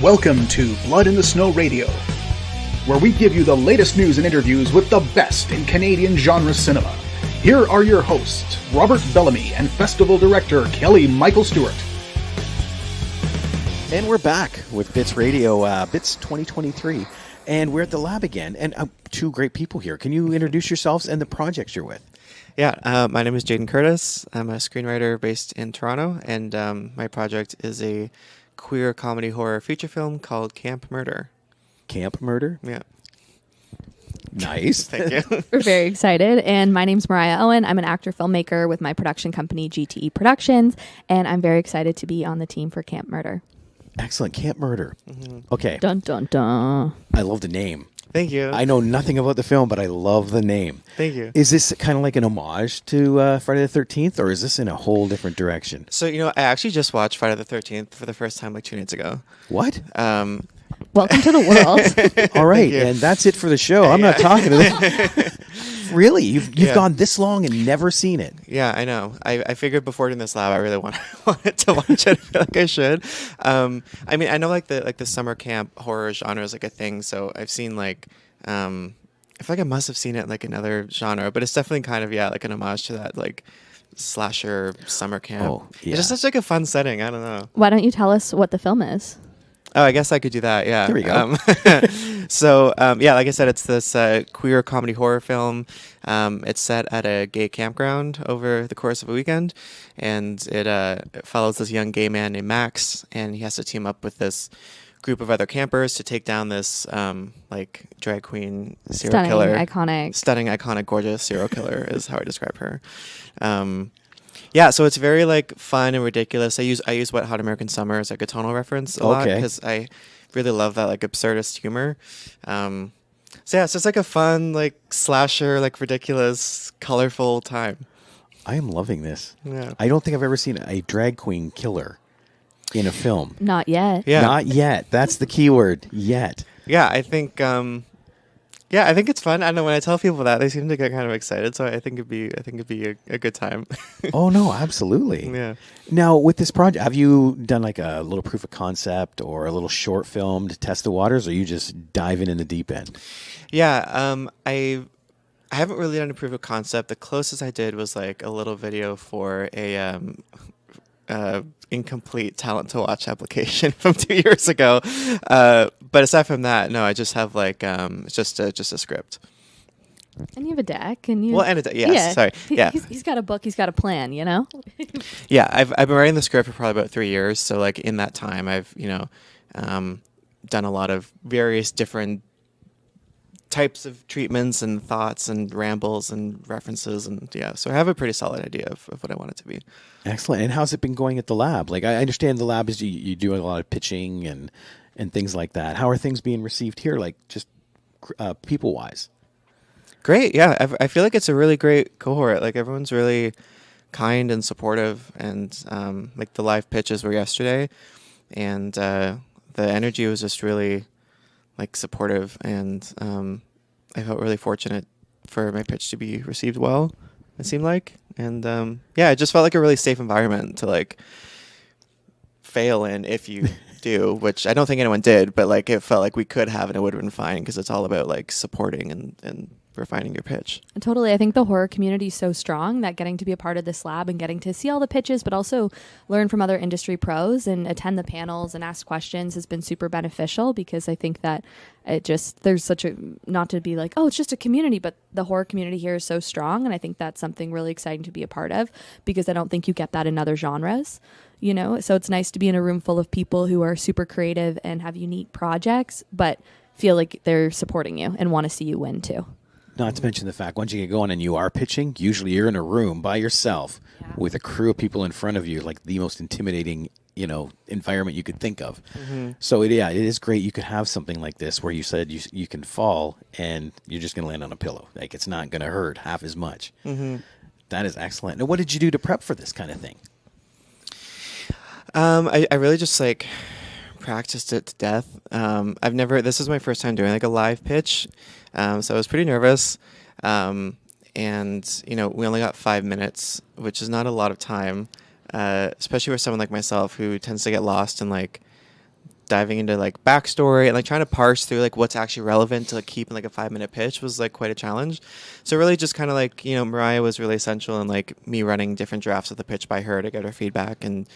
Welcome to Blood in the Snow Radio, where we give you the latest news and interviews with the best in Canadian genre cinema. Here are your hosts, Robert Bellamy and Festival Director Kelly Michael Stewart. And we're back with Bits Radio, Bits 2023. And we're at the lab again, and two great people here. Can you introduce yourselves and the projects you're with? Yeah, my name is Jayden Curtis. I'm a screenwriter based in Toronto, and my project is a queer comedy horror feature film called Camp Murder. Camp Murder? Yeah. Nice. Thank you. We're very excited. And my name's Mariah Owen. I'm an actor-filmmaker with my production company, GTE Productions, and I'm very excited to be on the team for Camp Murder. Excellent. Camp Murder. Mm-hmm. Okay. Dun, dun, dun. I love the name. Thank you. I know nothing about the film, but I love the name. Thank you. Is this kind of like an homage to Friday the 13th, or is this in a whole different direction? So, I actually just watched Friday the 13th for the first time like 2 nights ago. What? Welcome to the world. All right, and that's it for the show. I'm not talking to this. Really? You've gone this long and never seen it? Yeah, I know. I figured before doing this lab, I really wanted to watch it. I feel like I should. I mean, I know like the summer camp horror genre is like a thing. So I've seen like, I feel like I must have seen it in like another genre, but it's definitely kind of like an homage to that like slasher summer camp. Oh, yeah. It's just such like a fun setting. I don't know. Why don't you tell us what the film is? Oh, I guess I could do that. Yeah. There we go. So, like I said, it's this queer comedy horror film. It's set at a gay campground over the course of a weekend, and it follows this young gay man named Max, and he has to team up with this group of other campers to take down this like drag queen serial killer. Stunning, iconic, gorgeous serial killer is how I describe her. Yeah, so it's very like fun and ridiculous. I use Wet Hot American Summer as like a tonal reference a lot because I really love that like absurdist humor. So it's like a fun like slasher, like ridiculous, colorful time. I am loving this. Yeah. I don't think I've ever seen a drag queen killer in a film. Not yet. Yeah. Not yet. That's the key word. Yet. Yeah, I think I think it's fun. I don't know, when I tell people that, they seem to get kind of excited. So I think it'd be a good time. Oh no, absolutely. Yeah. Now with this project, have you done like a little proof of concept or a little short film to test the waters, or are you just diving in the deep end? Yeah. I haven't really done a proof of concept. The closest I did was like a little video for a incomplete talent to watch application from 2 years ago. But aside from that, no, I just have like just a script. And you have a deck, and you. Well, and sorry, yeah. He's got a book. He's got a plan. Yeah, I've been writing the script for probably about 3 years. So like in that time, I've done a lot of various different types of treatments and thoughts and rambles and references, and so I have a pretty solid idea of what I want it to be. Excellent. And how's it been going at the lab? Like, I understand the lab is you do a lot of pitching and things like that. How are things being received here, like just people wise? Great. Yeah, I feel like it's a really great cohort. Like everyone's really kind and supportive, and like the live pitches were yesterday, and the energy was just really like supportive, and I felt really fortunate for my pitch to be received well, it seemed like. And it just felt like a really safe environment to like fail in if you do, which I don't think anyone did, but like it felt like we could have, and it would have been fine because it's all about like supporting and refining your pitch. Totally. I think the horror community is so strong that getting to be a part of this lab and getting to see all the pitches, but also learn from other industry pros and attend the panels and ask questions has been super beneficial, because I think that there's such a, not to be like, oh, it's just a community, but the horror community here is so strong. And I think that's something really exciting to be a part of, because I don't think you get that in other genres, so it's nice to be in a room full of people who are super creative and have unique projects, but feel like they're supporting you and want to see you win too. Not to mention the fact, once you get going and you are pitching, usually you're in a room by yourself with a crew of people in front of you, like the most intimidating, environment you could think of. Mm-hmm. So it is great. You could have something like this where you said you can fall and you're just going to land on a pillow. Like, it's not going to hurt half as much. Mm-hmm. That is excellent. Now, what did you do to prep for this kind of thing? I really just like practiced it to death. This is my first time doing like a live pitch. So I was pretty nervous. And, we only got 5 minutes, which is not a lot of time, especially for someone like myself who tends to get lost in like diving into like backstory and like trying to parse through like what's actually relevant to like keep in like a 5-minute pitch was like quite a challenge. So really just kind of like, you know, Mariah was really essential in like me running different drafts of the pitch by her to get her feedback, and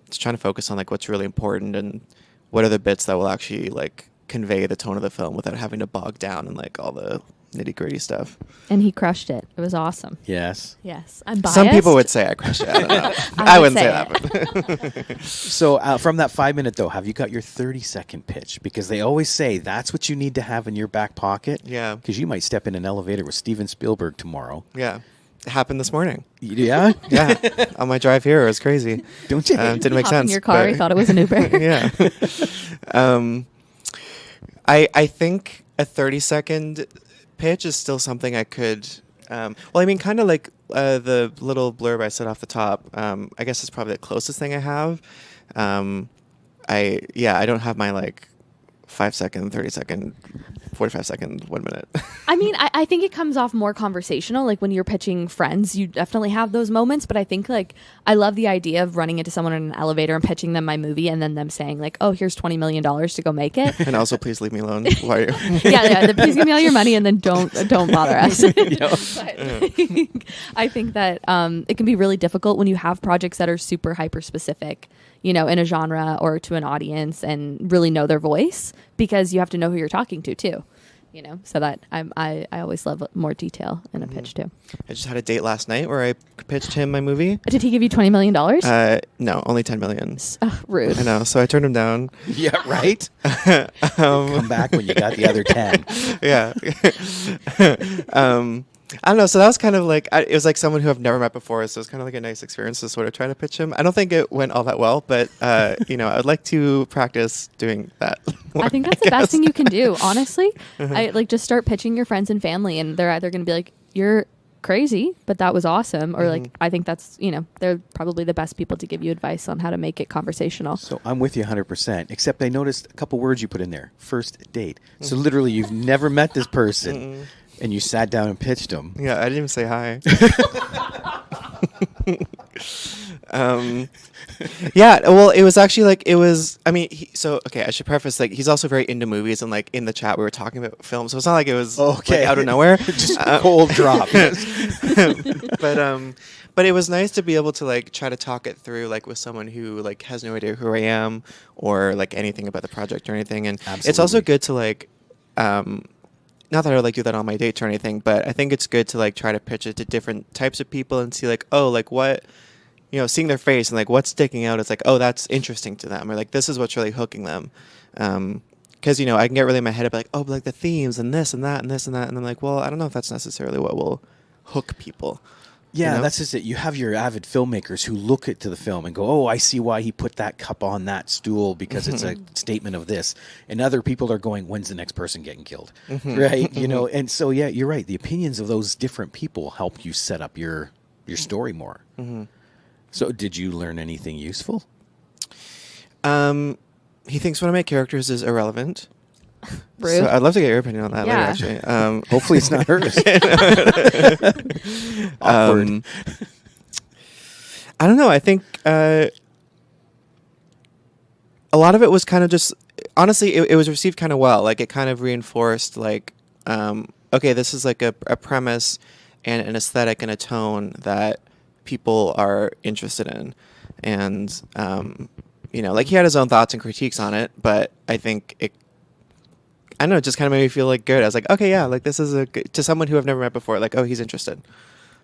just trying to focus on like what's really important and what are the bits that will actually like convey the tone of the film without having to bog down in like all the nitty-gritty stuff. And he crushed it. It was awesome. Yes. Yes. I'm biased. Some people would say I crushed it. I don't know. I wouldn't say that. But So from that 5-minute, though, have you got your 30-second pitch? Because they always say that's what you need to have in your back pocket. Yeah. Because you might step in an elevator with Steven Spielberg tomorrow. yeah. It happened this morning. Yeah? Yeah. On my drive here, it was crazy. Don't you? Didn't make Hop in sense. your car. He but- thought it was an Uber. yeah. I think a 30-second pitch is still something I could. Well, I mean, kind of like the little blurb I said off the top. I guess it's probably the closest thing I have. I don't have my like 5-second, 30-second, 45-second, 1 minute. I mean, I think it comes off more conversational. Like when you're pitching friends, you definitely have those moments. But I think like I love the idea of running into someone in an elevator and pitching them my movie, and then them saying like, "Oh, here's $20 million to go make it." And also, please leave me alone. Why are you? yeah. Please give me all your money, and then don't bother us. Yep. But I think that it can be really difficult when you have projects that are super hyper specific, you know, in a genre or to an audience, and really know their voice, because you have to know who you're talking to too. You know, so that I always love more detail in a pitch too. I just had a date last night where I pitched him my movie. Did he give you $20 million? No, only 10 million. Rude. I know, so I turned him down. Yeah, right? Come back when you got the other 10. Yeah. I don't know. So that was kind of like, it was like someone who I've never met before. So it was kind of like a nice experience to sort of try to pitch him. I don't think it went all that well, but, you know, I'd like to practice doing that more, I think that's the best thing you can do, honestly. I like just start pitching your friends and family, and they're either going to be like, "You're crazy, but that was awesome," or like, "I think that's, you know, they're probably the best people to give you advice on how to make it conversational." So I'm with you 100%, except I noticed a couple words you put in there. First date. So literally you've never met this person, and you sat down and pitched them. Yeah, I didn't even say hi. Yeah, well, it was actually like, I mean, okay, I should preface, like, he's also very into movies, and like in the chat we were talking about film, so it's not like it was like, out of nowhere. Just a cold drop. But it was nice to be able to like try to talk it through like with someone who like has no idea who I am or like anything about the project or anything. And it's also Absolutely. good to like, not that I would like do that on my dates or anything, but I think it's good to like try to pitch it to different types of people and see like, oh, like what, you know, seeing their face and like what's sticking out. It's like, oh, that's interesting to them, or like this is what's really hooking them. Because, you know, I can get really in my head about like, oh, but like the themes and this and that and this and that. And I'm like, well, I don't know if that's necessarily what will hook people. Yeah, You know? that's just it. You have your avid filmmakers who look at to the film and go, "Oh, I see why he put that cup on that stool because it's a statement of this." And other people are going, "When's the next person getting killed?" Right? You know, and so yeah, you're right. The opinions of those different people help you set up your story more. So, did you learn anything useful? He thinks one of my characters is irrelevant. Rude. So I'd love to get your opinion on that Yeah. later, actually. Hopefully, it's not hers. Awkward. I don't know. I think a lot of it was kind of just, honestly, it was received kind of well. Like, it kind of reinforced, like, okay, this is like a premise and an aesthetic and a tone that people are interested in. And, you know, like, he had his own thoughts and critiques on it, but I think I don't know, it just kind of made me feel like good. I was like, okay, yeah, like this is to someone who I've never met before, like, oh, he's interested.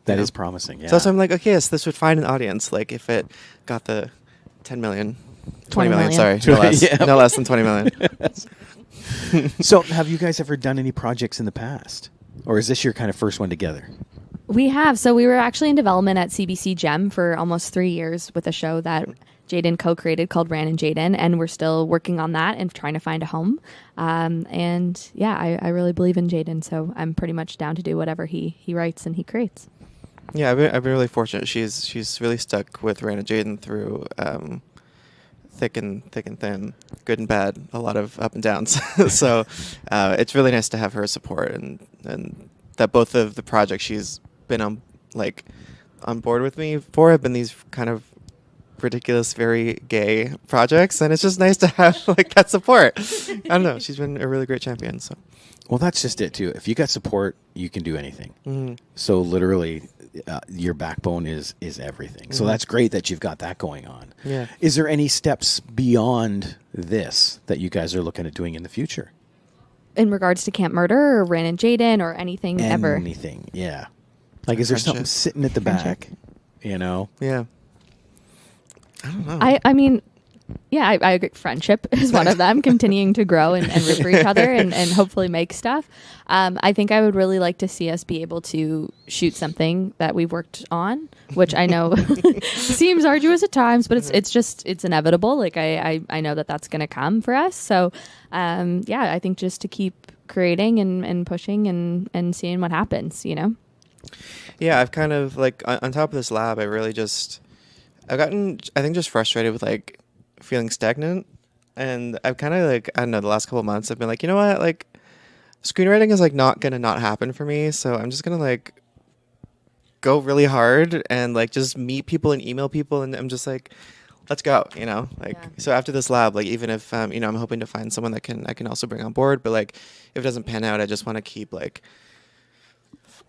That You know? is promising. Yeah. So I'm like, okay, yes, this would find an audience. Like if it got the 10 million, 20 million, sorry, no less, Yeah. no less than 20 million. So, have you guys ever done any projects in the past, or is this your kind of first one together? We have. So we were actually in development at CBC Gem for almost 3 years with a show that Jayden co-created called Ran and Jayden, and we're still working on that and trying to find a home. And yeah, I really believe in Jayden, so I'm pretty much down to do whatever he writes and he creates. Yeah, I've been really fortunate. She's really stuck with Ran and Jayden through thick and thin, good and bad, a lot of up and downs. So it's really nice to have her support, and that both of the projects she's been on board with me for have been these kind of ridiculous, very gay projects, and it's just nice to have like that support. I don't know. She's been a really great champion. So, Well, that's just it too. If you got support, you can do anything. mm-hmm. So literally, your backbone is everything. So that's great that you've got that going on. Yeah. Is there any steps beyond this that you guys are looking at doing in the future? In regards to Camp Murder or Ran and Jayden or anything ever? Anything, yeah. Like, is there something Friendship. sitting at the back? You know? Yeah. I don't know. I mean, yeah, I agree. Friendship is one of them, continuing to grow and root for each other and hopefully make stuff. I think I would really like to see us be able to shoot something that we've worked on, which I know seems arduous at times, but it's inevitable. Like I know that that's going to come for us. So, yeah, I think just to keep creating and pushing and seeing what happens, you know? Yeah, I've kind of like on top of this lab, I've gotten, I think, just frustrated with like feeling stagnant. And I've kind of like, I don't know, the last couple of months I've been like, you know what, like screenwriting is like not going to not happen for me. So I'm just going to like go really hard and like just meet people and email people. And I'm just like, let's go, you know, like, so after this lab, like, even if, you know, I'm hoping to find someone that I can also bring on board, but like, if it doesn't pan out, I just want to keep like,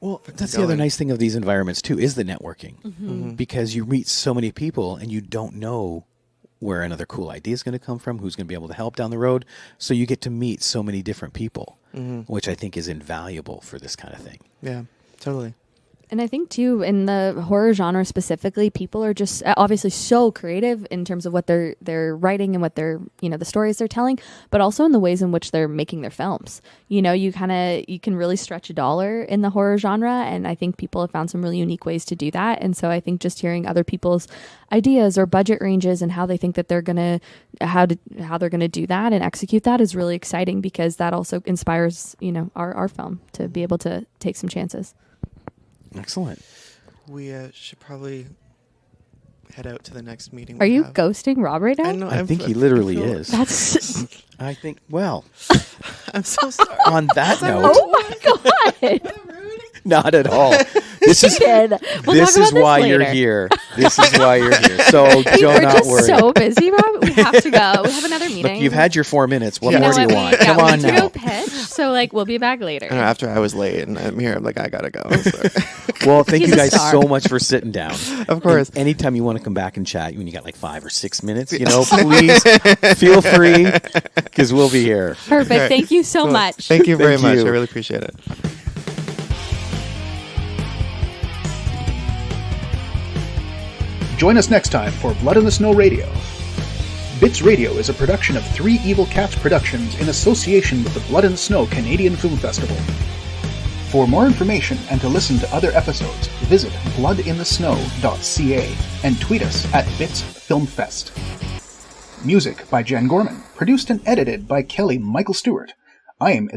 Well, that's the other nice thing of these environments too, is the networking, because you meet so many people and you don't know where another cool idea is going to come from, who's going to be able to help down the road. So you get to meet so many different people, which I think is invaluable for this kind of thing. yeah, totally. And I think too, in the horror genre specifically, people are just obviously so creative in terms of what they're writing and what they're, you know, the stories they're telling, but also in the ways in which they're making their films. You know, you can really stretch a dollar in the horror genre, and I think people have found some really unique ways to do that. And so I think just hearing other people's ideas or budget ranges and how they think that how they're gonna do that and execute that is really exciting, because that also inspires, you know, our film to be able to take some chances. Excellent. We should probably head out to the next meeting. Are you ghosting Rob right now? I know. I think he literally feel- is. That's I think, well, I'm so sorry. on that note, oh my god. not at all. This is We'll this talk is about why later. you're here. This is why you're here. So do We're not just worry. so busy, Rob. We have to go. We have another meeting. Look, you've had your 4 minutes. What You know more do you what? want? We Come on need to now. go pitch. So like we'll be back later. I don't know, after I was late and I'm here, I'm like, I gotta go. So. Well, thank He's you a guys star. so much for sitting down. Of course. And anytime you want to come back and chat, when you got like 5 or 6 minutes, you know, please feel free, because we'll be here. Perfect. Okay. Thank you so Cool. much. Thank you very Thank much. you. I really appreciate it. Join us next time for Blood in the Snow Radio. Bits Radio is a production of Three Evil Cats Productions in association with the Blood in the Snow Canadian Film Festival. For more information and to listen to other episodes, visit bloodinthesnow.ca and tweet us at BitsFilmFest. Music by Jen Gorman, produced and edited by Kelly Michael Stewart. I am